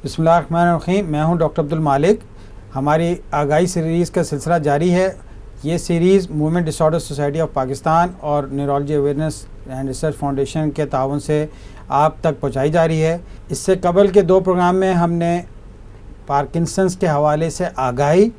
बिस्मिल्लाहिर्रहमानिर्रहीम। मैं हूं डॉक्टर अब्दुल मालिक। हमारी आगाही सीरीज़ का सिलसिला जारी है। ये series movement disorder society of Pakistan और neurology awareness and research foundation के ताउन से आप तक पहुंचाई जा रही है। इससे कबल के 2 प्रोग्राम में हमने पार्किंसंस के हवाले से आगाही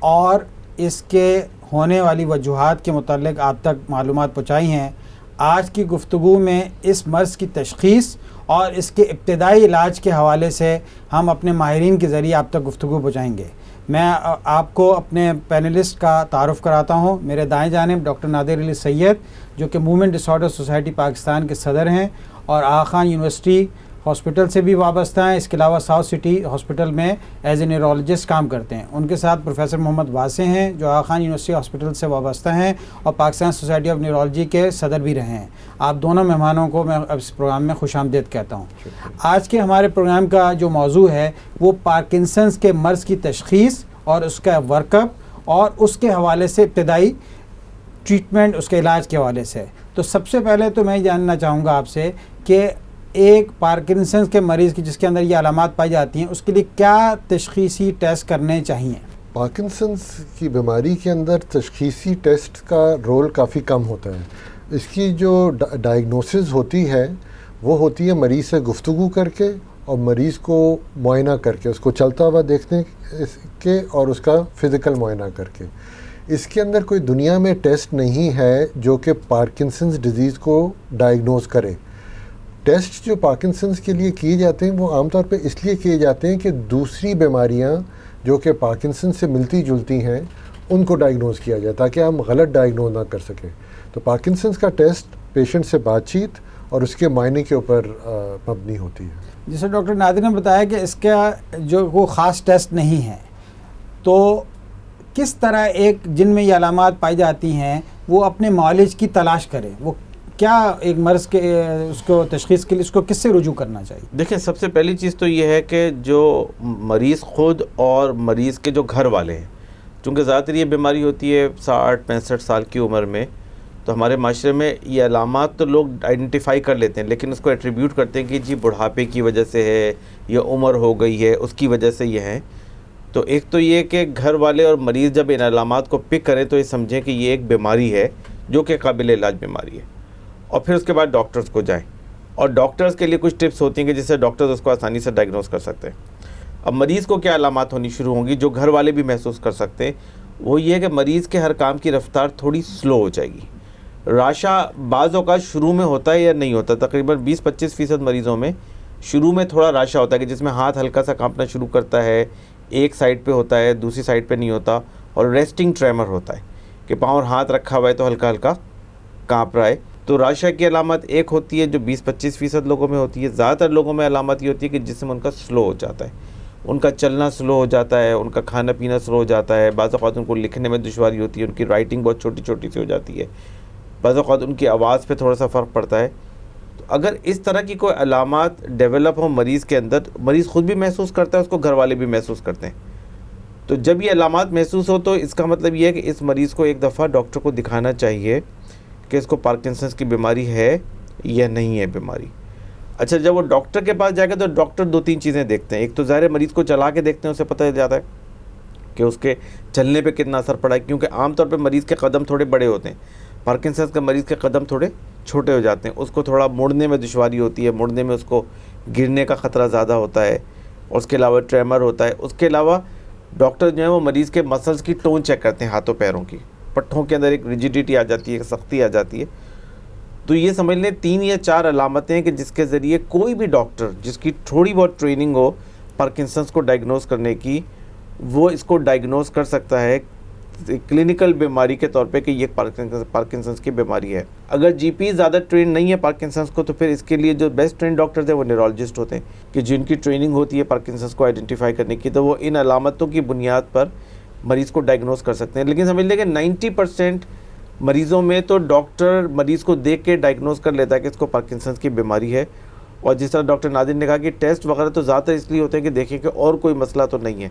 और इसके होने वाली वजूहात के मुतालिक आप तक मालूमात पहुँचाई हैं। आज की गुफ्तगू में इस मर्ज़ की तशख़ीस और इसके इब्तदाई इलाज के हवाले से हम अपने माहिरीन के ज़रिए आप तक गुफ्तगू पहुँचाएँगे। मैं आपको अपने पैनलिस्ट का तारुफ़ कराता हूँ। मेरे दाएं जानिब डॉक्टर नादिर अली सैयद, जो कि मूवमेंट डिसऑर्डर सोसाइटी पाकिस्तान के सदर हैं और आगा खान यूनिवर्सिटी हॉस्पिटल से भी वाबस्ता हैं। इसके अलावा साउथ सिटी हॉस्पिटल में एज ए न्यूरोलॉजिस्ट काम करते हैं। उनके साथ प्रोफेसर मोहम्मद वासे हैं, जो आगा खान यूनिवर्सिटी हॉस्पिटल से वाबस्ता हैं और पाकिस्तान सोसाइटी ऑफ न्यूरोलॉजी के सदर भी रहे हैं। आप दोनों मेहमानों को मैं इस प्रोग्राम में खुशामदीद कहता हूँ। आज के हमारे प्रोग्राम का जो मौजू है वो पार्किंसंस के मर्ज़ की तशख़ीस और उसका वर्कअप और उसके हवाले से इब्तदाई ट्रीटमेंट, उसके इलाज के हवाले से। तो सबसे पहले तो मैं जानना चाहूँगा आपसे कि एक पार्किंसंस के मरीज़ की जिसके अंदर ये अलामात पाई जाती हैं, उसके लिए क्या तशख़ीसी टेस्ट करने चाहिए? पार्किंसंस की बीमारी के अंदर तशख़ीसी टेस्ट का रोल काफ़ी कम होता है। इसकी जो डायग्नोसिस होती है वो होती है मरीज़ से गुफ्तगू करके और मरीज़ को मुआयना करके, उसको चलता हुआ देखने के और उसका फ़िज़िकल मुआयना करके। इसके अंदर कोई दुनिया में टेस्ट नहीं है जो कि पार्किंसंस डिज़ीज़ को डायग्नोज करे। टेस्ट जो पार्किंसंस के लिए किए जाते हैं वो आमतौर पे इसलिए किए जाते हैं कि दूसरी बीमारियां जो कि पार्किंसंस से मिलती जुलती हैं उनको डायग्नोज किया जाए, ताकि हम गलत डायग्नोज ना कर सकें। तो पार्किंसंस का टेस्ट पेशेंट से बातचीत और उसके मायने के ऊपर मबनी होती है। जैसे डॉक्टर नादिर ने बताया कि इसका जो वो ख़ास टेस्ट नहीं है, तो किस तरह एक जिनमें ये अलामात पाई जाती हैं वो अपने मौलिज की तलाश करे? वो क्या एक मर्ज़ के उसको तशख़ीस के लिए उसको किससे रुजू करना चाहिए? देखिए, सबसे पहली चीज़ तो ये है कि जो मरीज़ ख़ुद और मरीज़ के जो घर वाले हैं, चूँकि ज़्यादातर ये बीमारी होती है 60-65 साल की उम्र में, तो हमारे माशरे में ये अलामात तो लोग आइडेंटिफाई कर लेते हैं, लेकिन उसको एट्रीब्यूट करते हैं कि जी बुढ़ापे की वजह से है, या उम्र हो गई है उसकी वजह से ये है। तो एक तो ये कि घर वाले और मरीज़ जब इन अलामात को पिक करें तो ये समझें कि ये एक बीमारी है जो कि काबिल इलाज बीमारी है, और फिर उसके बाद डॉक्टर्स को जाएं। और डॉक्टर्स के लिए कुछ टिप्स होती हैं कि जिससे डॉक्टर्स उसको आसानी से डायग्नोस कर सकते हैं। अब मरीज़ को क्या अलामात होनी शुरू होंगी जो घर वाले भी महसूस कर सकते हैं, वो ये है कि मरीज़ के हर काम की रफ्तार थोड़ी स्लो हो जाएगी। राशा बाज़ औक़ात शुरू में होता है या नहीं होता, तकरीबन 20-25% मरीज़ों में शुरू में थोड़ा राशा होता है कि जिसमें हाथ हल्का सा कांपना शुरू करता है, एक साइड पे होता है, दूसरी साइड पे नहीं होता, और रेस्टिंग ट्रेमर होता है कि पाँव और हाथ रखा हुआ है तो हल्का हल्का काँप रहा है। तो राशा की अलामत एक होती है जो 20-25% लोगों में होती है। ज़्यादातर लोगों में अलामत ये होती है कि जिस्म उनका स्लो हो जाता है, उनका चलना स्लो हो जाता है, उनका खाना पीना स्लो हो जाता है, बाज़ औक़ात उनको लिखने में दुश्वारी होती है, उनकी राइटिंग बहुत छोटी छोटी सी हो जाती है, बाज़ औक़ात उनकी आवाज़ पे थोड़ा सा फ़र्क पड़ता है। तो अगर इस तरह की कोई अलामात डेवलप हो मरीज़ के अंदर, मरीज़ ख़ुद भी महसूस करता है, उसको घर वाले भी महसूस करते हैं। तो जब ये अलामात महसूस हो तो इसका मतलब ये है कि इस मरीज़ को एक दफ़ा डॉक्टर को दिखाना चाहिए कि इसको पार्किंसंस की बीमारी है या नहीं है बीमारी। अच्छा, जब वो डॉक्टर के पास जाएगा तो डॉक्टर 2-3 चीज़ें देखते हैं। एक तो ज़ाहिर मरीज़ को चला के देखते हैं, उससे पता चल जाता है कि उसके चलने पे कितना असर पड़ा है, क्योंकि आमतौर पे मरीज़ के कदम थोड़े बड़े होते हैं। पार्किंसंस के मरीज़ के कदम थोड़े छोटे हो जाते हैं, उसको थोड़ा मुड़ने में दुश्वारी होती है, मुड़ने में उसको गिरने का ख़तरा ज़्यादा होता है, और उसके अलावा ट्रेमर होता है। उसके अलावा डॉक्टर जो है वो मरीज़ के मसल्स की टोन चेक करते हैं, हाथों पैरों की, पट्ठों के अंदर एक रिजिडिटी आ जाती है, एक सख्ती आ जाती है। तो ये समझ लें 3 या 4 अलामतें हैं कि जिसके ज़रिए कोई भी डॉक्टर जिसकी थोड़ी बहुत ट्रेनिंग हो पार्किंसंस को डायग्नोस करने की, वो इसको डायग्नोस कर सकता है क्लिनिकल बीमारी के तौर पे कि ये पार्किंसंस की बीमारी है। अगर जीपी ज़्यादा ट्रेन नहीं है पार्किंसंस को, तो फिर इसके लिए जो बेस्ट ट्रेन डॉक्टर्स हैं वो न्यूरोलॉजिस्ट होते हैं कि जिनकी ट्रेनिंग होती है पार्किंसंस को आइडेंटिफाई करने की, तो वो इन अलामतों की बुनियाद पर मरीज़ को डायग्नोस कर सकते हैं। लेकिन समझ लें कि 90% मरीज़ों में तो डॉक्टर मरीज़ को देख के डायग्नोस कर लेता है कि इसको पार्किंसंस की बीमारी है। और जिस तरह डॉक्टर नादिर ने कहा कि टेस्ट वगैरह तो ज़्यादातर इसलिए होते हैं कि देखें कि और कोई मसला तो नहीं है,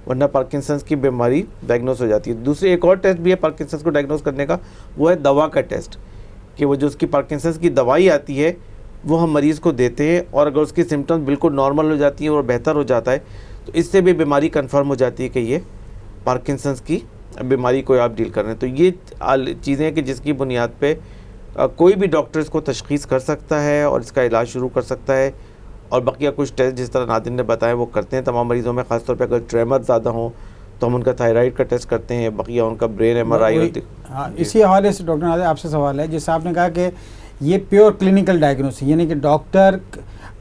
वरना पार्किंसंस की बीमारी डायग्नोस हो जाती है। दूसरी एक और टेस्ट भी है पार्किंसंस को डायग्नोस करने का, वो है दवा का टेस्ट, कि वो जो उसकी पार्किंसंस की दवाई आती है वो हम मरीज़ को देते हैं, और अगर उसकी सिम्टम्स बिल्कुल नॉर्मल हो जाती है और बेहतर हो जाता है तो इससे भी बीमारी कंफर्म हो जाती है कि ये पार्किंसंस की बीमारी को आप डील कर रहे हैं। तो ये चीज़ें हैं कि जिसकी बुनियाद पे कोई भी डॉक्टर इसको तशख़ीस कर सकता है और इसका इलाज शुरू कर सकता है। और बकिया कुछ टेस्ट जिस तरह नादिर ने बताया वो करते हैं तमाम मरीज़ों में, ख़ासतौर पे अगर ट्रेमर ज़्यादा हों तो हम उनका थायराइड का टेस्ट करते हैं, बकिया उनका ब्रेन MRI होती है। हाँ, इसी हवाले से डॉक्टर नादिर आपसे सवाल है, जैसे आपने कहा कि ये प्योर क्लिनिकल डायग्नोसिस, यानी कि डॉक्टर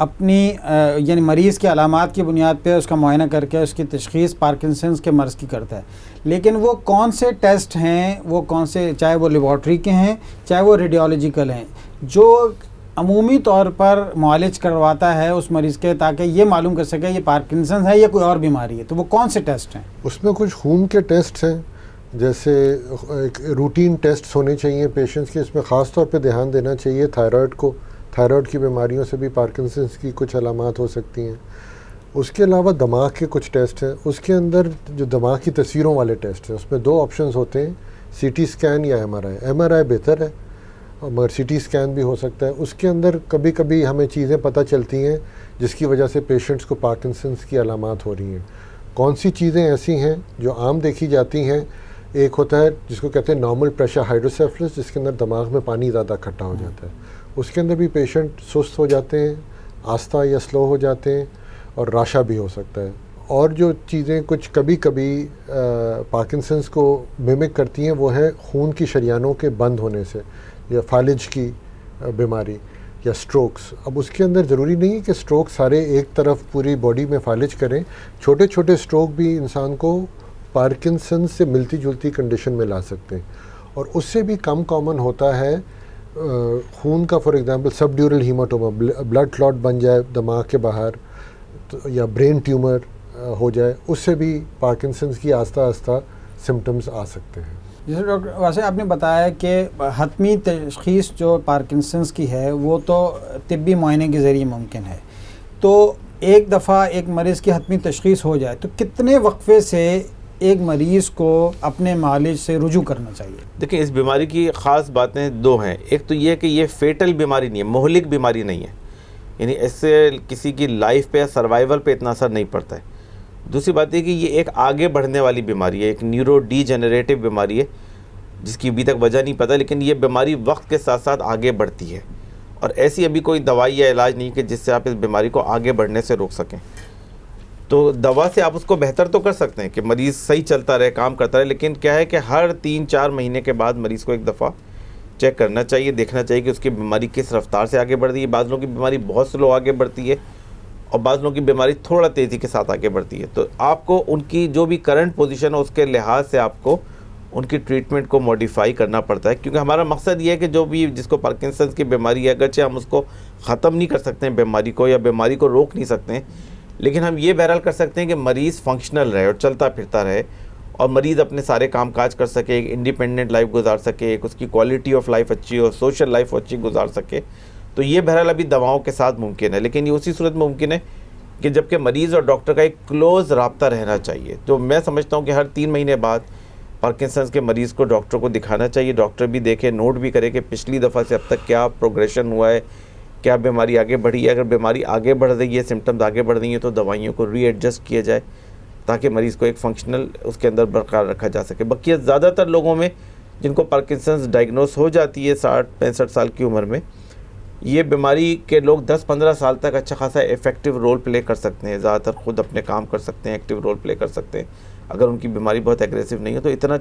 अपनी यानी मरीज़ की अलामात की बुनियाद पे उसका मुआयना करके उसकी तशख़ीस पार्किंसंस के मर्ज़ की करता है। लेकिन वो कौन से टेस्ट हैं, वो कौन से, चाहे वो लेबॉर्ट्री के हैं चाहे वो रेडियोलॉजिकल हैं, जो अमूमी तौर पर मुआलिज करवाता है उस मरीज़ के, ताकि ये मालूम कर सके ये पार्किंसंस है या कोई और बीमारी है, तो वो कौन से टेस्ट हैं? उसमें कुछ खून के टेस्ट हैं, जैसे एक रूटीन टेस्ट होने चाहिए पेशेंट्स के। इसमें ख़ास तौर पे ध्यान देना चाहिए थायराइड को। थायराइड की बीमारियों से भी पार्किंसंस की कुछ अलामात हो सकती हैं। उसके अलावा दिमाग के कुछ टेस्ट हैं, उसके अंदर जो दिमाग की तस्वीरों वाले टेस्ट हैं उसमें 2 ऑप्शंस होते हैं, CT स्कैन या MRI। MRI बेहतर है मगर CT स्कैन भी हो सकता है। उसके अंदर कभी कभी हमें चीज़ें पता चलती हैं जिसकी वजह से पेशेंट्स को पार्किंसंस की अलामात हो रही हैं। कौन सी चीज़ें ऐसी हैं जो आम देखी जाती हैं? एक होता है जिसको कहते हैं नॉर्मल प्रेशर हाइड्रोसेफलस, जिसके अंदर दिमाग में पानी ज़्यादा इकट्ठा हो जाता है। उसके अंदर भी पेशेंट सुस्त हो जाते हैं, आस्था या स्लो हो जाते हैं, और राशा भी हो सकता है। और जो चीज़ें कुछ कभी कभी पार्किंसंस को मिमिक करती हैं वो है खून की शरियानों के बंद होने से, या फालिज की बीमारी या स्ट्रोक्स। अब उसके अंदर ज़रूरी नहीं है कि स्ट्रोक सारे एक तरफ पूरी बॉडी में फालिज करें, छोटे छोटे स्ट्रोक भी इंसान को पार्किंसंस से मिलती जुलती कंडीशन में ला सकते हैं। और उससे भी कम कॉमन होता है खून का, for example subdural haematoma, blood clot बन जाए दिमाग के बाहर, तो या ब्रेन ट्यूमर हो जाए, उससे भी पार्किंसंस की आस्ता आस्ता सिम्टम्स आ सकते हैं। जैसे डॉक्टर वैसे आपने बताया कि हतमी तशख़ीस जो पार्किंसंस की है वो तो तिब्बी मुआयने के ज़रिए मुमकिन है। तो एक दफ़ा एक मरीज़ की हतमी तशख़ीस हो जाए तो कितने वक्फे से एक मरीज़ को अपने मालिज से रुजू करना चाहिए? देखिए, इस बीमारी की ख़ास बातें 2 हैं। एक तो ये कि ये फेटल बीमारी नहीं है, मोहलिक बीमारी नहीं है, यानी इससे किसी की लाइफ पे या सर्वाइवल पे इतना असर नहीं पड़ता है। दूसरी बात है कि ये एक आगे बढ़ने वाली बीमारी है, एक न्यूरो डीजेनरेटिव बीमारी है जिसकी अभी तक वजह नहीं पता, लेकिन ये बीमारी वक्त के साथ साथ आगे बढ़ती है। और ऐसी अभी कोई दवाई या इलाज नहीं कि जिससे आप इस बीमारी को आगे बढ़ने से रोक सकें। तो दवा से आप उसको बेहतर तो कर सकते हैं कि मरीज़ सही चलता रहे, काम करता रहे, लेकिन क्या है कि हर 3-4 महीने के बाद मरीज़ को एक दफ़ा चेक करना चाहिए, देखना चाहिए कि उसकी बीमारी किस रफ्तार से आगे बढ़ रही है। बाज़ लोगों की बीमारी बहुत स्लो आगे बढ़ती है और बाज़ लोगों की बीमारी थोड़ा तेज़ी के साथ आगे बढ़ती है। तो आपको उनकी जो भी करंट पोजीशन है उसके लिहाज से आपको उनकी ट्रीटमेंट को मॉडिफाई करना पड़ता है, क्योंकि हमारा मकसद ये है कि जो भी जिसको पार्किंसंस की बीमारी है, अगरचे हम उसको ख़त्म नहीं कर सकते हैं बीमारी को, या बीमारी को रोक नहीं सकते हैं, लेकिन हम ये बहरहाल कर सकते हैं कि मरीज़ फंक्शनल रहे और चलता फिरता रहे, और मरीज़ अपने सारे काम काज कर सके, एक इंडिपेंडेंट लाइफ गुजार सके, एक उसकी क्वालिटी ऑफ लाइफ अच्छी हो, सोशल लाइफ अच्छी गुजार सके। तो ये बहरहाल अभी दवाओं के साथ मुमकिन है, लेकिन ये उसी सूरत में मुमकिन है कि जबकि मरीज़ और डॉक्टर का एक क्लोज़ रब्ता रहना चाहिए। तो मैं समझता हूँ कि हर 3 महीने बाद पार्किंसंस के मरीज़ को डॉक्टर को दिखाना चाहिए, डॉक्टर भी देखे, नोट भी करे कि पिछली दफ़ा से अब तक क्या प्रोग्रेशन हुआ है, क्या बीमारी आगे बढ़ी है। अगर बीमारी आगे बढ़ रही है, सिम्टम्स आगे बढ़ रही हैं, तो दवाइयों को रीएडजस्ट किया जाए ताकि मरीज़ को एक फंक्शनल उसके अंदर बरकरार रखा जा सके। बाकी ज़्यादातर लोगों में जिनको पार्किंसंस डायग्नोस हो जाती है 60-65 साल की उम्र में, ये बीमारी के लोग 10-15 साल तक अच्छा खासा इफ़ेक्टिव रोल प्ले कर सकते हैं, ज़्यादातर खुद अपने काम कर सकते हैं, एक्टिव रोल प्ले कर सकते हैं। अगर उनकी बीमारी बहुत एग्रेसिव नहीं है तो इतना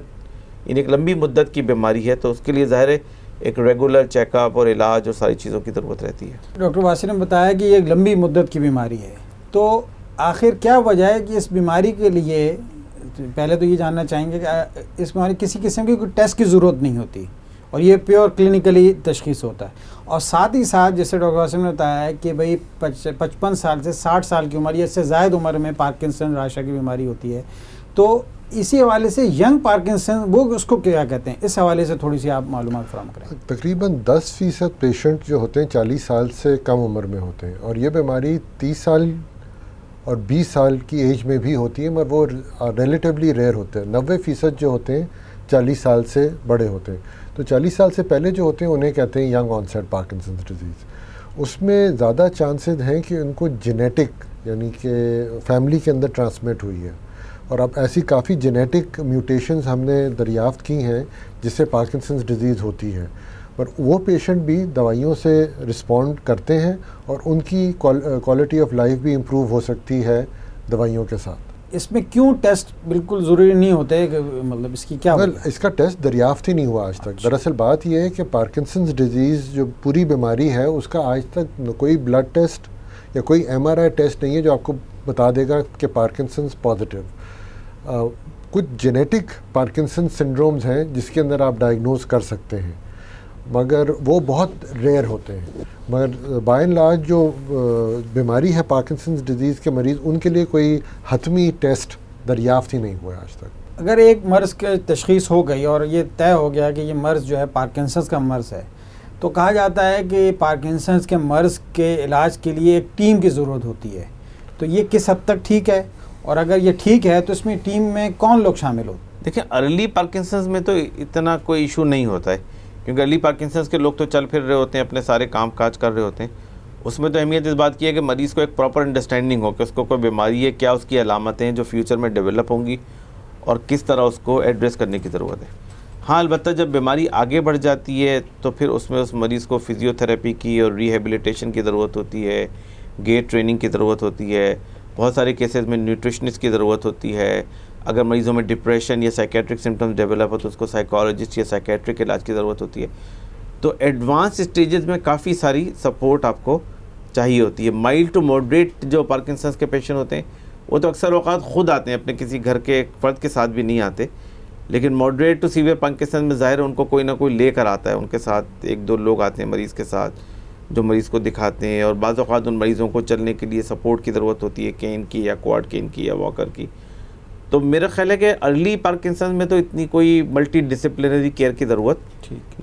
एक लंबी मुद्दत की बीमारी है, तो उसके लिए ज़ाहिर है एक रेगुलर चेकअप और इलाज और सारी चीज़ों की ज़रूरत रहती है। डॉक्टर वासिर ने बताया कि ये एक लंबी मुद्दत की बीमारी है, तो आखिर क्या वजह है कि इस बीमारी के लिए, पहले तो ये जानना चाहेंगे कि इस बीमारी किसी किस्म की कोई टेस्ट की ज़रूरत नहीं होती और ये प्योर क्लिनिकली तशख़ीस होता है, और साथ ही साथ जैसे डॉक्टर वासिर ने बताया है कि भाई 55 साल से 60 साल की उम्र या इससे ज़ायद उम्र में पार्किंसन राशा की बीमारी होती है। तो इसी हवाले से यंग पार्किंसन वो उसको क्या कहते हैं, इस हवाले से थोड़ी सी आप मालूमात फराहम करें। तकरीबन 10% पेशेंट जो होते हैं 40 साल से कम उम्र में होते हैं, और ये बीमारी 30 साल और 20 साल की एज में भी होती है, मगर वो रिलेटिवली रेयर होते हैं। 90% जो होते हैं 40 साल से बड़े होते हैं। तो 40 साल से पहले जो होते हैं उन्हें कहते हैं यंग ऑनसेट पार्किंसंस डिजीज़। उसमें ज़्यादा चांसेस हैं कि उनको जेनेटिक यानी कि फैमिली के अंदर ट्रांसमिट हुई है। और अब ऐसी काफ़ी जेनेटिक म्यूटेशंस हमने दरियाफ़्त की हैं जिससे पार्किंसंस डिजीज़ होती है, पर वो पेशेंट भी दवाइयों से रिस्पॉन्ड करते हैं और उनकी क्वालिटी ऑफ लाइफ भी इम्प्रूव हो सकती है दवाइयों के साथ। इसमें क्यों टेस्ट बिल्कुल ज़रूरी नहीं होते, मतलब इसकी क्या इसका टेस्ट दरियाफ्त ही नहीं हुआ आज तक। दरअसल बात यह है कि पार्किंसंस डिजीज़ जो पूरी बीमारी है उसका आज तक कोई ब्लड टेस्ट या कोई MRI टेस्ट नहीं है जो आपको बता देगा कि पार्किंसंस पॉजिटिव। कुछ जेनेटिक पार्किंसंस सिंड्रोम्स हैं जिसके अंदर आप डायग्नोज कर सकते हैं, मगर वो बहुत रेयर होते हैं। मगर बाय एंड लार्ज जो बीमारी है पार्किंसंस डिजीज़ के मरीज़, उनके लिए कोई हतमी टेस्ट दरियाफ्त ही नहीं हुआ आज तक। अगर एक मर्ज़ की तशख़ीस हो गई और ये तय हो गया कि ये मर्ज़ जो है पार्किंसंस का मर्ज़ है, तो कहा जाता है कि पार्किंसंस के मर्ज़ के इलाज के लिए एक टीम की ज़रूरत होती है। तो ये किस हद तक ठीक है, और अगर ये ठीक है तो इसमें टीम में कौन लोग शामिल हो? देखिए, अर्ली पार्किंसंस में तो इतना कोई इशू नहीं होता है, क्योंकि अर्ली पार्किंसंस के लोग तो चल फिर रहे होते हैं, अपने सारे काम काज कर रहे होते हैं। उसमें तो अहमियत इस बात की है कि मरीज़ को एक प्रॉपर अंडरस्टैंडिंग हो कि उसको कोई बीमारी है, क्या उसकी अलामतें हैं जो फ्यूचर में डेवलप होंगी और किस तरह उसको एड्रेस करने की ज़रूरत है। हाँ, अलबत्ता जब बीमारी आगे बढ़ जाती है तो फिर उसमें उस मरीज़ को फिज़ियोथेरेपी की और रिहेबिलिटेशन की ज़रूरत होती है, गेट ट्रेनिंग की ज़रूरत होती है, बहुत सारे केसेस में न्यूट्रिशनिस्ट की ज़रूरत होती है। अगर मरीज़ों में डिप्रेशन या साइकेट्रिक सिम्टम्स डेवलप हो तो उसको साइकोलॉजिस्ट या साइकेट्रिक इलाज की ज़रूरत होती है। तो एडवांस स्टेजेस में काफ़ी सारी सपोर्ट आपको चाहिए होती है। माइल्ड टू मॉडरेट जो पार्किंसंस के पेशेंट होते हैं वो तो अक्सर औक़ात ख़ुद आते हैं, अपने किसी घर के फ़र्द के साथ भी नहीं आते, लेकिन मॉडरेट टू सीवियर पार्किंसंस में ज़ाहिर उनको कोई ना कोई लेकर आता है, उनके साथ 1-2 लोग आते हैं मरीज़ के साथ जो मरीज़ को दिखाते हैं, और बाज़ औक़ात उन मरीज़ों को चलने के लिए सपोर्ट की ज़रूरत होती है, केन की या क्वाड केन की या वॉकर की। तो मेरा ख्याल है कि अर्ली पार्किंसंस में तो इतनी कोई मल्टी डिसिप्लिनरी केयर की ज़रूरत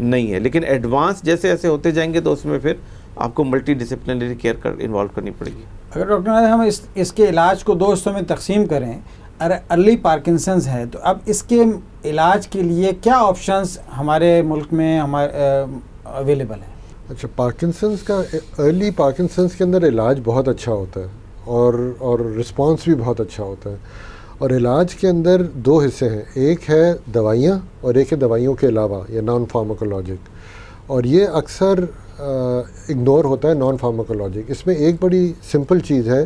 नहीं है, लेकिन एडवांस जैसे ऐसे होते जाएंगे तो उसमें फिर आपको मल्टी डिसिप्लिनरी केयर इन्वॉल्व करनी पड़ेगी। अगर डॉक्टर हम इसके इलाज को 2 हिस्सों में तकसीम करें, अगर अर्ली पार्किंसंस है तो अब इसके इलाज के लिए क्या ऑप्शंस हमारे मुल्क में अवेलेबल हैं? अच्छा, पार्किंसंस का अर्ली पार्किंसंस के अंदर इलाज बहुत अच्छा होता है और रिस्पांस भी बहुत अच्छा होता है। और इलाज के अंदर 2 हिस्से हैं, एक है दवाइयाँ और एक है दवाइयों के अलावा या नॉन फार्माकोलॉजिक, और ये अक्सर इग्नोर होता है नॉन फार्माकोलॉजिक। इसमें एक बड़ी सिंपल चीज़ है,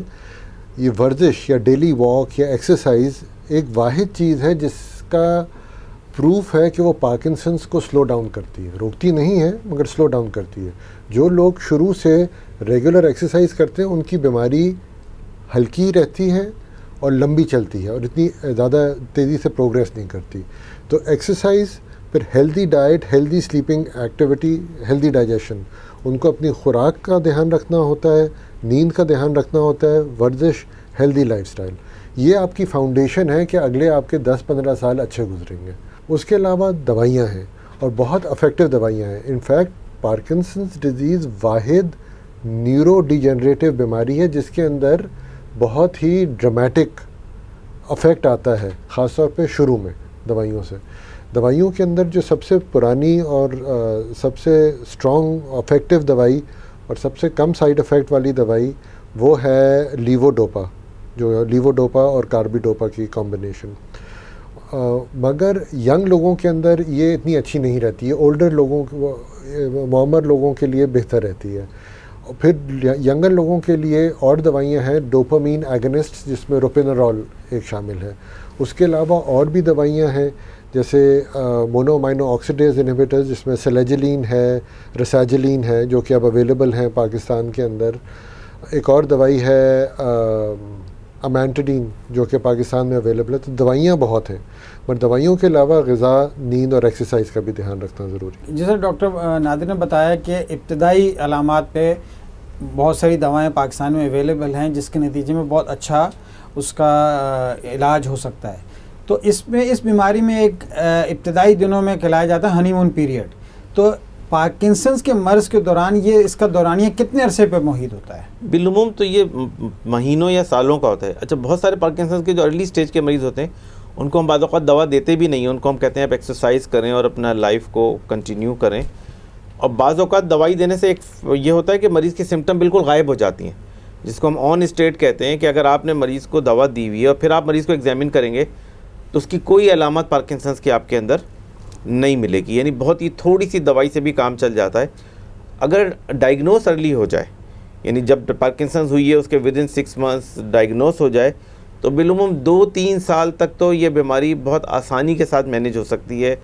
ये वर्जिश या डेली वॉक या एक्सरसाइज एक वाहिद चीज़ है जिसका प्रूफ है कि वो पार्किंसंस को स्लो डाउन करती है, रोकती नहीं है मगर स्लो डाउन करती है। जो लोग शुरू से रेगुलर एक्सरसाइज करते हैं उनकी बीमारी हल्की रहती है और लंबी चलती है और इतनी ज़्यादा तेज़ी से प्रोग्रेस नहीं करती। तो एक्सरसाइज, फिर healthy diet, healthy sleeping activity, healthy digestion, उनको अपनी खुराक का ध्यान रखना होता है, नींद का ध्यान रखना होता है, वर्जिश, हेल्दी लाइफस्टाइल, ये आपकी फाउंडेशन है कि अगले आपके 10-15 साल अच्छे गुजरेंगे। उसके अलावा दवाइयाँ हैं और बहुत इफ़ेक्टिव दवाइयाँ हैं। इनफैक्ट पार्किंसंस डिजीज़ वाहिद न्यूरो डिजेनरेटिव बीमारी है जिसके अंदर बहुत ही ड्रामेटिक अफेक्ट आता है, ख़ास तौर पे शुरू में दवाइयों से। दवाइयों के अंदर जो सबसे पुरानी और सबसे स्ट्रॉन्ग इफेक्टिव दवाई और सबसे कम साइड इफ़ेक्ट वाली दवाई वो है लीवोडोपा, जो लीवोडोपा और कार्बिडोपा की कॉम्बिनेशन। मगर यंग लोगों के अंदर ये इतनी अच्छी नहीं रहती है, ओल्डर लोगों, मौमर लोगों के लिए बेहतर रहती है। फिर यंगर लोगों के लिए और दवाइयाँ हैं, डोपामीन एगनिस्ट जिसमें रोपिनारॉल एक शामिल है। उसके अलावा और भी दवाइयाँ हैं जैसे मोनोमाइनो ऑक्सीडेज इनहिबिटर्स जिसमें सेलेजिलीन है, रसाजिलीन है, जो कि अब अवेलेबल हैं पाकिस्तान के अंदर। एक और दवाई है अमेंटाडीन जो कि पाकिस्तान में अवेलेबल है। तो दवाइयाँ बहुत हैं, पर दवाइयों के अलावा ग़िज़ा, नींद और एक्सरसाइज का भी ध्यान रखना ज़रूरी है। जैसे डॉक्टर नादिर ने बताया कि इब्तदाई अलामात पे बहुत सारी दवाएं पाकिस्तान में अवेलेबल हैं जिसके नतीजे में बहुत अच्छा उसका इलाज हो सकता है। तो इसमें इस बीमारी में एक इब्तदाई दिनों में कहलाया जाता है हनीमून पीरियड। तो पार्किंसंस के मर्ज़ के दौरान ये इसका दौरानिया कितने अरसे पे मुहित होता है? बिलुमूम तो ये महीनों या सालों का होता है। अच्छा, बहुत सारे पार्किंसंस के जो अर्ली स्टेज के मरीज़ होते हैं उनको हम बाद वक़्त दवा देते भी नहीं हैं, उनको हम कहते हैं आप एक्सरसाइज करें और अपना लाइफ को कंटिन्यू करें और बाज़ औक़ात दवाई देने से एक ये होता है कि मरीज़ की सिम्टम बिल्कुल गायब हो जाती हैं, जिसको हम ऑन स्टेट कहते हैं कि अगर आपने मरीज़ को दवा दी हुई है और फिर आप मरीज़ को एग्जामिन करेंगे तो उसकी कोई अलामत पार्किंसंस की आपके अंदर नहीं मिलेगी, यानी बहुत ही थोड़ी सी दवाई से भी काम चल जाता है। अगर डायग्नोस अर्ली हो जाए, यानी जब पार्किंसंस हुई है उसके विद इन 6 मंथ्स डायग्नोस हो जाए, तो बिलुमुम 2-3 साल तक तो ये बीमारी बहुत आसानी के साथ मैनेज हो सकती है,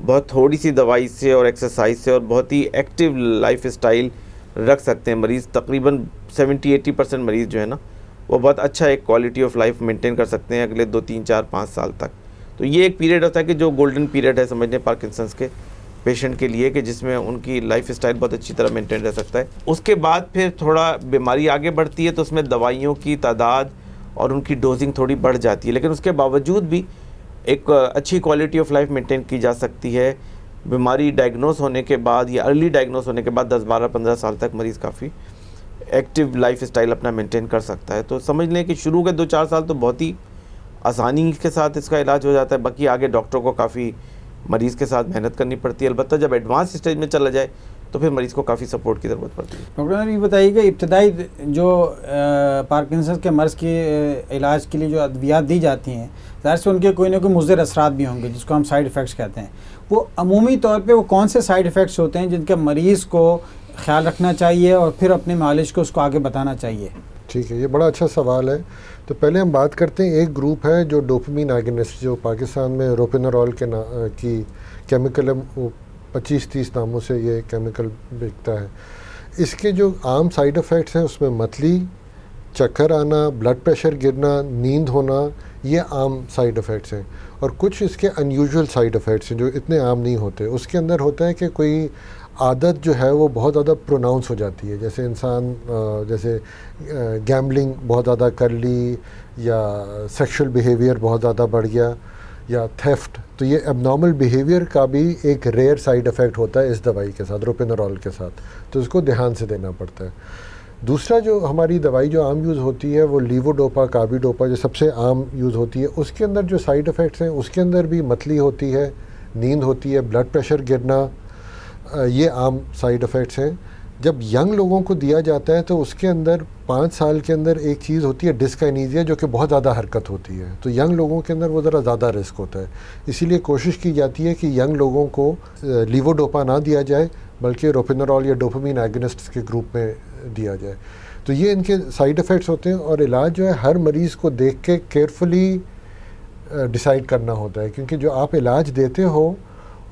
बहुत थोड़ी सी दवाई से और एक्सरसाइज से, और बहुत ही एक्टिव लाइफ स्टाइल रख सकते हैं मरीज़। तकरीबन 70-80% मरीज़ जो है ना वो बहुत अच्छा एक क्वालिटी ऑफ लाइफ मेंटेन कर सकते हैं अगले 2-3-4-5 साल तक। तो ये एक पीरियड होता है कि जो गोल्डन पीरियड है समझने पार्किंसंस के पेशेंट के लिए, कि जिसमें उनकी लाइफ स्टाइल बहुत अच्छी तरह मेंटेन रह सकता है। उसके बाद फिर थोड़ा बीमारी आगे बढ़ती है तो उसमें दवाइयों की तादाद और उनकी डोजिंग थोड़ी बढ़ जाती है, लेकिन उसके बावजूद भी एक अच्छी क्वालिटी ऑफ लाइफ मेंटेन की जा सकती है। बीमारी डायग्नोस होने के बाद या अर्ली डायग्नोस होने के बाद 10-12-15 साल तक मरीज़ काफ़ी एक्टिव लाइफ स्टाइल अपना मेंटेन कर सकता है। तो समझ लें कि शुरू के 2-4 साल तो बहुत ही आसानी के साथ इसका इलाज हो जाता है, बाकी आगे डॉक्टर को काफ़ी मरीज़ के साथ मेहनत करनी पड़ती है। अलबत्ता जब एडवांस स्टेज में चला जाए तो फिर मरीज़ को काफ़ी सपोर्ट की ज़रूरत पड़ती है। डॉक्टर ये बताइए कि इब्तदाई जो पार्किंसंस के मर्ज़ के इलाज के लिए जो अद्वियात दी जाती हैं, ज़ाहिर से उनके कोई ना कोई मुज़र असरात भी होंगे जिसको हम साइड इफ़ेक्ट्स कहते हैं। वो अमूमी तौर पे वो कौन से साइड इफ़ेक्ट्स होते हैं जिनका मरीज़ को ख्याल रखना चाहिए और फिर अपने मालिज को उसको आगे बताना चाहिए? ठीक है, ये बड़ा अच्छा सवाल है। तो पहले हम बात करते हैं, एक ग्रुप है जो डोपामिन एगोनिस्ट, जो पाकिस्तान में रोपिनोरॉल की केमिकल है, वो 25-30 नामों से ये केमिकल बिकता है। इसके जो आम साइड इफ़ेक्ट्स हैं उसमें मतली, चक्कर आना, ब्लड प्रेशर गिरना, नींद होना, ये आम साइड इफ़ेक्ट्स हैं। और कुछ इसके अनयूजुअल साइड इफ़ेक्ट्स हैं जो इतने आम नहीं होते। उसके अंदर होता है कि कोई आदत जो है वो बहुत ज़्यादा प्रोनाउंस हो जाती है, जैसे इंसान जैसे गैम्बलिंग बहुत ज़्यादा कर ली, या सेक्सुअल बिहेवियर बहुत ज़्यादा बढ़ गया, या थेफ्ट। तो ये एबनॉर्मल बिहेवियर का भी एक रेयर साइड इफ़ेक्ट होता है इस दवाई के साथ, रोपिनोरॉल के साथ, तो इसको ध्यान से देना पड़ता है। दूसरा जो हमारी दवाई जो आम यूज़ होती है वो लीवोडोपा, कार्बिडोपा, जो सबसे आम यूज़ होती है, उसके अंदर जो साइड इफ़ेक्ट्स हैं उसके अंदर भी मतली होती है, नींद होती है, ब्लड प्रेशर गिरना, ये आम साइड इफ़ेक्ट्स हैं। जब यंग लोगों को दिया जाता है तो उसके अंदर 5 साल के अंदर एक चीज़ होती है डिस्काइनीजिया, जो कि बहुत ज़्यादा हरकत होती है, तो यंग लोगों के अंदर वो ज़रा ज़्यादा रिस्क होता है। इसीलिए कोशिश की जाती है कि यंग लोगों को लीवोडोपा ना दिया जाए बल्कि रोपिनोरॉल या डोपामिन एगोनिस्ट्स के ग्रुप में दिया जाए। तो ये इनके साइड इफ़ेक्ट्स होते हैं, और इलाज जो है हर मरीज़ को देख के केयरफुली डिसाइड करना होता है, क्योंकि जो आप इलाज देते हो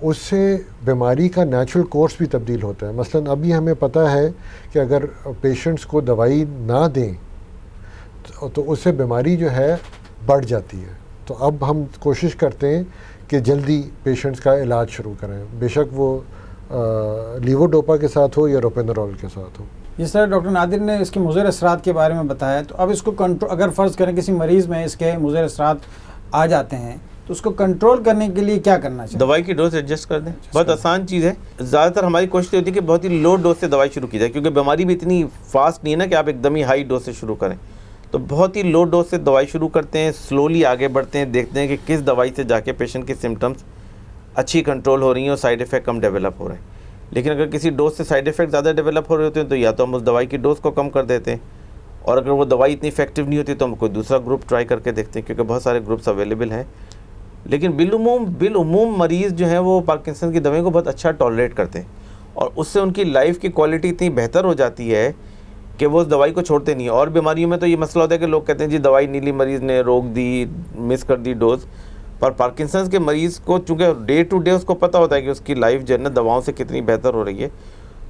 उससे बीमारी का नेचुरल कोर्स भी तब्दील होता है। मसलन अभी हमें पता है कि अगर पेशेंट्स को दवाई ना दें तो उससे बीमारी जो है बढ़ जाती है। तो अब हम कोशिश करते हैं कि जल्दी पेशेंट्स का इलाज शुरू करें, बेशक वो लीवोडोपा के साथ हो या रोपिनोरॉल के साथ हो। जिस तरह डॉक्टर नादिर ने इसके मुज़र असरात के बारे में बताया, तो अब इसको कंट्रोल, अगर फ़र्ज़ करें किसी मरीज़ में इसके मुज़र असरात आ जाते हैं तो उसको कंट्रोल करने के लिए क्या करना चाहिए? दवाई की डोज एडजस्ट कर दें, बहुत आसान चीज़ है। ज़्यादातर हमारी कोशिश होती है कि बहुत ही लो डोज से दवाई शुरू की जाए, क्योंकि बीमारी भी इतनी फास्ट नहीं है ना कि आप एकदम ही हाई डोज से शुरू करें। तो बहुत ही लो डोज से दवाई शुरू करते हैं, स्लोली आगे बढ़ते हैं, देखते हैं कि किस दवाई से जाके पेशेंट की सिम्टम्स अच्छी कंट्रोल हो रही हैं और साइड इफ़ेक्ट कम डेवलप हो रहे हैं। लेकिन अगर किसी डोज से साइड इफ़ेक्ट ज़्यादा डेवलप हो रहे होते हैं तो या तो हम उस दवाई की डोज को कम कर देते हैं, और अगर वो दवाई इतनी इफेक्टिव नहीं होती तो हम कोई दूसरा ग्रुप ट्राई करके देखते हैं, क्योंकि बहुत सारे ग्रुप्स अवेलेबल हैं। लेकिन बिलउमूम मरीज़ जो हैं वो पार्किंसन की दवाई को बहुत अच्छा टॉलरेट करते हैं, और उससे उनकी लाइफ की क्वालिटी इतनी बेहतर हो जाती है कि वो उस दवाई को छोड़ते नहीं है। और बीमारियों में तो ये मसला होता है कि लोग कहते हैं जी दवाई नीली मरीज़ ने रोक दी, मिस कर दी डोज, पर पार्किंसंस के मरीज़ को चूँकि डे टू डे उसको पता होता है कि उसकी लाइफ जो है ना दवाओं से कितनी बेहतर हो रही है,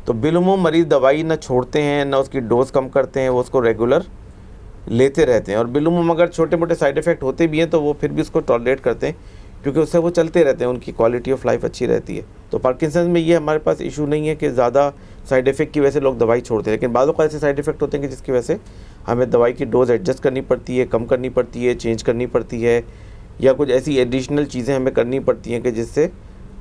तो बिलउमूम मरीज़ दवाई ना छोड़ते हैं ना उसकी डोज कम करते हैं, वो उसको रेगुलर लेते रहते हैं। और बिलउमूम अगर छोटे मोटे साइड इफ़ेक्ट होते भी हैं तो वो फिर भी उसको टॉलरेट करते हैं, क्योंकि उससे वो चलते रहते हैं, उनकी क्वालिटी ऑफ लाइफ अच्छी रहती है। तो पार्किंसंस में ये हमारे पास इशू नहीं है कि ज़्यादा साइड इफ़ेक्ट की वजह से लोग दवाई छोड़ते हैं, लेकिन बाज़ औक़ात ऐसे साइड इफ़ेक्ट होते हैं कि जिसकी वजह से हमें दवाई की डोज एडजस्ट करनी पड़ती है, कम करनी पड़ती है, चेंज करनी पड़ती है, या कुछ ऐसी एडिशनल चीज़ें हमें करनी पड़ती हैं कि जिससे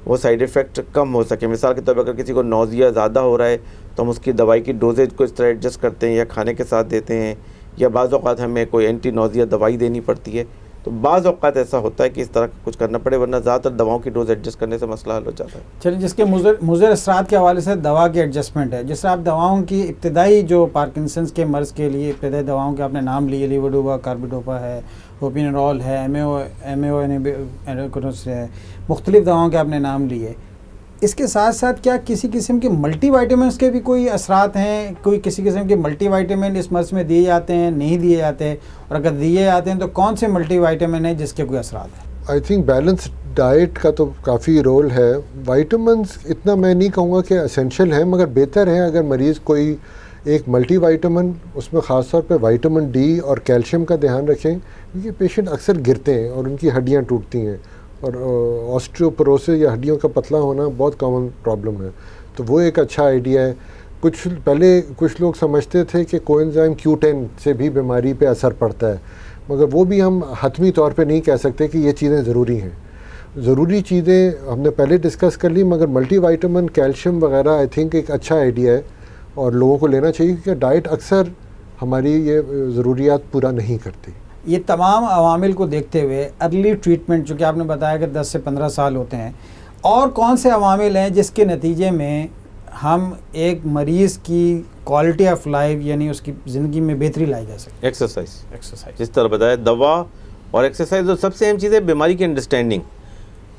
वो साइड इफ़ेक्ट कम हो सके। मिसाल के तौर पर अगर किसी को नौज़िया ज़्यादा हो रहा है तो हम उसकी दवाई की डोजेज को इस तरह एडजस्ट करते हैं या खाने के साथ देते हैं, या बाज़ औक़ात हमें कोई एंटी नौज़िया दवाई देनी पड़ती है तो बाज़ औक़ात ऐसा होता है कि इस तरह का कुछ करना पड़े, वरना ज़्यादातर दवाओं की डोज एडजस्ट करने से मसला हल हो जाता है। चलिए, जिसके मुज़र असरात के हवाले से दवा की एडजस्टमेंट है, जिस तरह आप दवाओं की इब्तदाई जो पार्किंसंस के मर्ज़ के लिए इब्तदाई दवाओं के आपने नाम लिए, लीवोडोपा, कार्बिडोपा है, प्रोपिनोल है, एमओ है, मुख्तलिफ़ दवाओं के आपने नाम लिए। इसके साथ साथ क्या किसी किस्म के मल्टीवाइटामिन्स के भी कोई असरात हैं? कोई किसी किस्म के मल्टीवाइटामिन इस मर्ज़ में दिए जाते हैं, नहीं दिए जाते हैं? और अगर दिए जाते हैं तो कौन से मल्टीवाइटामिन हैं जिसके कोई असरात हैं? आई थिंक बैलेंस डाइट का तो काफ़ी रोल है। वाइटामिन्स इतना मैं नहीं कहूँगा कि एसेंशियल है, मगर बेहतर है अगर मरीज़ कोई एक मल्टीवाइटामिन, उसमें ख़ास तौर पे विटामिन डी और कैल्शियम का ध्यान रखें, क्योंकि पेशेंट अक्सर गिरते हैं और उनकी हड्डियाँ टूटती हैं, और ऑस्टियोपोरोसिस या हड्डियों का पतला होना बहुत कॉमन प्रॉब्लम है। तो वो एक अच्छा आइडिया है। कुछ लोग समझते थे कि कोएंजाइम Q10 से भी बीमारी पे असर पड़ता है, मगर वो भी हम हतमी तौर पे नहीं कह सकते कि ये चीज़ें ज़रूरी हैं। ज़रूरी चीज़ें हमने पहले डिस्कस कर ली, मगर मल्टीवाइटामिन, कैल्शियम वगैरह आई थिंक एक अच्छा आइडिया है और लोगों को लेना चाहिए, क्योंकि डाइट अक्सर हमारी ये ज़रूरियात पूरा नहीं करती। ये तमाम अवामिल को देखते हुए अर्ली ट्रीटमेंट, चूँकि आपने बताया कि 10 से 15 साल होते हैं, और कौन से अवामिल हैं जिसके नतीजे में हम एक मरीज़ की क्वालिटी ऑफ लाइफ यानी उसकी ज़िंदगी में बेहतरी लाई जा सकती है? एक्सरसाइज जिस तरह बताया, दवा और एक्सरसाइज, और सबसे अहम चीज़ है बीमारी की अंडरस्टैंडिंग।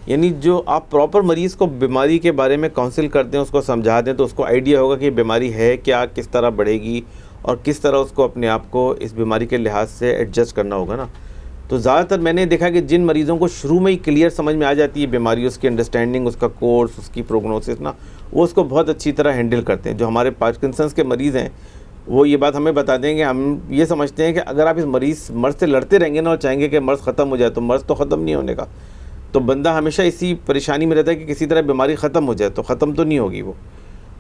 यानी जो आप प्रॉपर मरीज़ को बीमारी के बारे में काउंसिल करते हैं, उसको समझा दें, तो उसको आइडिया होगा कि बीमारी है क्या, किस तरह बढ़ेगी और किस तरह उसको अपने आप को इस बीमारी के लिहाज से एडजस्ट करना होगा ना। तो ज़्यादातर मैंने देखा कि जिन मरीज़ों को शुरू में ही क्लियर समझ में आ जाती है बीमारी, उसकी अंडरस्टैंडिंग, उसका कोर्स, उसकी प्रोग्नोसिस ना, वो उसको बहुत अच्छी तरह हैंडल करते हैं। जो हमारे पार्किंसंस के मरीज़ हैं, वो ये बात हमें बता देंगे, हम ये समझते हैं कि अगर आप इस मर्ज़ से लड़ते रहेंगे ना और चाहेंगे कि मर्ज़ ख़त्म हो जाए, तो मर्ज़ तो ख़त्म नहीं होने का। तो बंदा हमेशा इसी परेशानी में रहता है कि किसी तरह बीमारी ख़त्म हो जाए, तो ख़त्म तो नहीं होगी वो।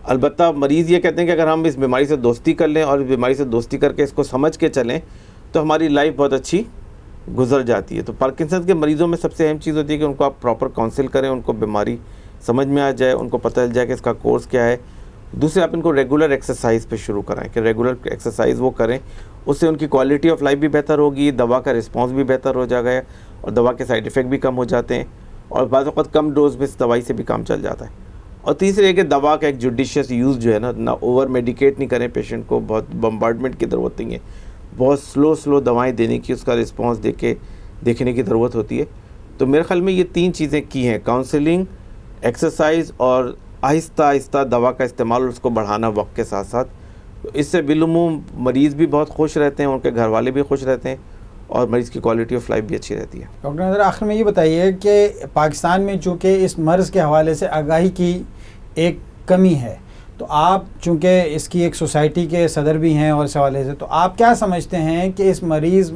अलबत्ता मरीज़ ये कहते हैं कि अगर हम इस बीमारी से दोस्ती कर लें और इस बीमारी से दोस्ती करके इसको समझ के चलें, तो हमारी लाइफ बहुत अच्छी गुजर जाती है। तो पार्किंसन के मरीज़ों में सबसे अहम चीज़ होती है कि उनको आप प्रॉपर काउंसिल करें, उनको बीमारी समझ में आ जाए, उनको पता चल जाए कि इसका कोर्स क्या है। दूसरे, आप इनको रेगुलर एक्सरसाइज पे शुरू कराएं कि रेगुलर एक्सरसाइज वो करें, उससे उनकी क्वालिटी ऑफ लाइफ भी बेहतर होगी, दवा का रिस्पॉन्स भी बेहतर हो जाएगा और दवा के साइड इफ़ेक्ट भी कम हो जाते हैं, और बाज़ वक़्त कम डोज में इस दवाई से भी काम चल जाता है। और तीसरे है कि दवा का एक जुडिशियस यूज़ जो है ना ओवर मेडिकेट नहीं करें पेशेंट को, बहुत बम्बार्डमेंट की ज़रूरत नहीं है, बहुत स्लो दवाएं देने की, उसका रिस्पांस देखने की ज़रूरत होती है। तो मेरे ख्याल में ये 3 चीज़ें की हैं, काउंसलिंग, एक्सरसाइज और आहिस्ता आहिस्ता दवा का इस्तेमाल और उसको बढ़ाना वक्त के साथ साथ। तो इससे बिलुमूम मरीज़ भी बहुत खुश रहते हैं, उनके घर वाले भी खुश रहते हैं और मरीज़ की क्वालिटी ऑफ लाइफ भी अच्छी रहती है। डॉक्टर नज़र, आखिर में ये बताइए कि पाकिस्तान में चूँकि इस मर्ज़ के हवाले से आगाही की एक कमी है, तो आप चूँकि इसकी एक सोसाइटी के सदर भी हैं और इस हवाले से, तो आप क्या समझते हैं कि इस मरीज़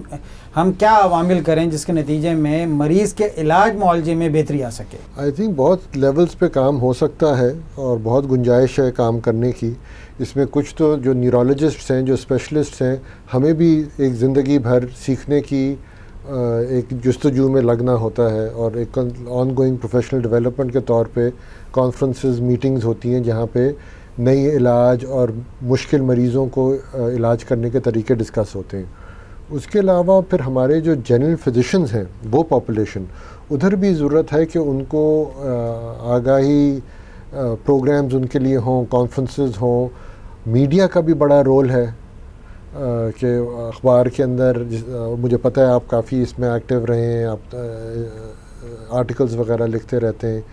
हम क्या अवामिल करें जिसके नतीजे में मरीज़ के इलाज मुआलजे में बेहतरी आ सके? आई थिंक बहुत लेवल्स पे काम हो सकता है और बहुत गुंजाइश है काम करने की। इसमें कुछ तो जो न्यूरोलॉजिस्ट्स हैं, जो स्पेशलिस्ट हैं, हमें भी एक ज़िंदगी भर सीखने की एक जुस्तजू में लगना होता है और एक ऑन गोइंग प्रोफेशनल डेवलपमेंट के तौर पे कॉन्फ्रेंसेस, मीटिंग्स होती हैं जहाँ पे नई इलाज और मुश्किल मरीज़ों को इलाज करने के तरीके डिस्कस होते हैं। उसके अलावा फिर हमारे जो जनरल फिजिशंस हैं, वो पॉपुलेशन, उधर भी ज़रूरत है कि उनको आगाही प्रोग्राम्स उनके लिए हों, कॉन्फ्रेंसेस हों। मीडिया का भी बड़ा रोल है कि अखबार के अंदर, मुझे पता है आप काफ़ी इसमें एक्टिव रहे हैं, आप आर्टिकल्स वगैरह लिखते रहते हैं,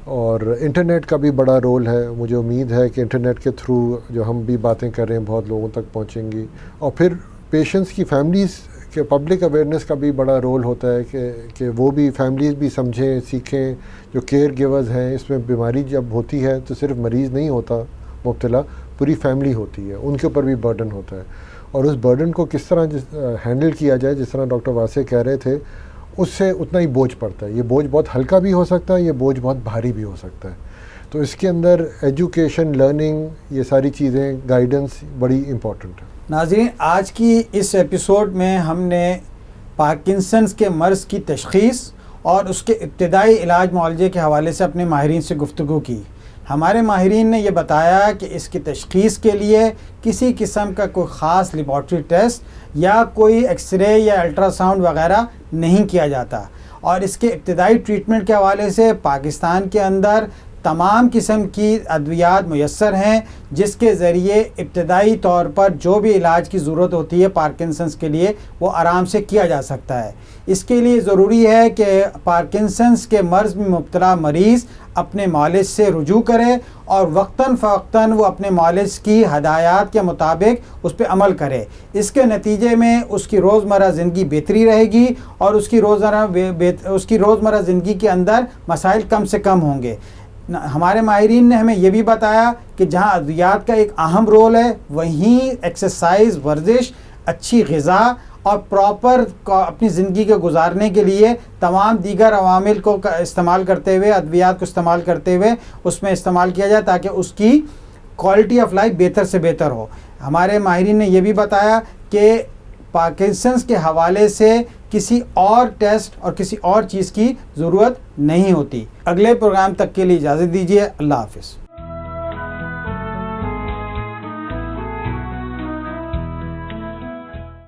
और इंटरनेट का भी बड़ा रोल है। मुझे उम्मीद है कि इंटरनेट के थ्रू जो हम भी बातें कर रहे हैं बहुत लोगों तक पहुंचेंगी। और फिर पेशेंट्स की फैमिलीज़ के पब्लिक अवेयरनेस का भी बड़ा रोल होता है कि वो भी फैमिलीज़ भी समझें, सीखें। जो केयर गिवर्स हैं, इसमें बीमारी जब होती है तो सिर्फ मरीज़ नहीं होता मुब्तला, पूरी फैमिली होती है, उनके ऊपर भी बर्डन होता है। और उस बर्डन को किस तरह हैंडल किया जाए, जिस तरह डॉक्टर वासे कह रहे थे, उससे उतना ही बोझ पड़ता है। ये बोझ बहुत हल्का भी हो सकता है, ये बोझ बहुत भारी भी हो सकता है। तो इसके अंदर एजुकेशन, लर्निंग, ये सारी चीज़ें, गाइडेंस बड़ी इम्पॉर्टेंट है। नाज़रीन, आज की इस एपिसोड में हमने पार्किंसंस के मर्ज़ की तशख़ीस और उसके इब्तिदाई इलाज मुआलजे के हवाले से अपने माहिरीन से गुफ्तगू की। हमारे माहिरीन ने यह बताया कि इसकी तशख़ीस के लिए किसी किस्म का कोई ख़ास लेबॉर्ट्री टेस्ट या कोई एक्सरे या अल्ट्रासाउंड वगैरह नहीं किया जाता, और इसके इब्तदाई ट्रीटमेंट के हवाले से पाकिस्तान के अंदर तमाम किस्म की अद्वियात मुयस्सर हैं, जिसके ज़रिए इब्तदाई तौर पर जो भी इलाज की ज़रूरत होती है पार्किंसंस के लिए वो आराम से किया जा सकता है। इसके लिए ज़रूरी है कि पार्किंसंस के मर्ज़ में मुब्तला मरीज़ अपने मालिज से रुजू करे और वक्तन फ़वक्तन वो अपने मालिज की हदायत के मुताबिक उस पर अमल करे। इसके नतीजे में उसकी रोज़मर्रा ज़िंदगी बेहतरी रहेगी और उसकी रोज़मर्रा ज़िंदगी के अंदर मसाइल कम से कम होंगे। हमारे माहिरीन ने हमें यह भी बताया कि जहाँ अद्वियात का एक अहम रोल है, वहीं एक्सरसाइज, वर्जिश, अच्छी ग़िज़ा और प्रॉपर अपनी ज़िंदगी को गुजारने के लिए तमाम दीगर अवामिल को इस्तेमाल करते हुए, अद्वियात को इस्तेमाल करते हुए उसमें इस्तेमाल किया जाए ताकि उसकी क्वालिटी ऑफ लाइफ बेहतर से बेहतर हो। हमारे माहिरीन ने यह भी बताया कि पार्किंसंस के हवाले से किसी और टेस्ट और किसी और चीज़ की ज़रूरत नहीं होती। अगले प्रोग्राम तक के लिए इजाज़त दीजिए। अल्लाह हाफ़िज़।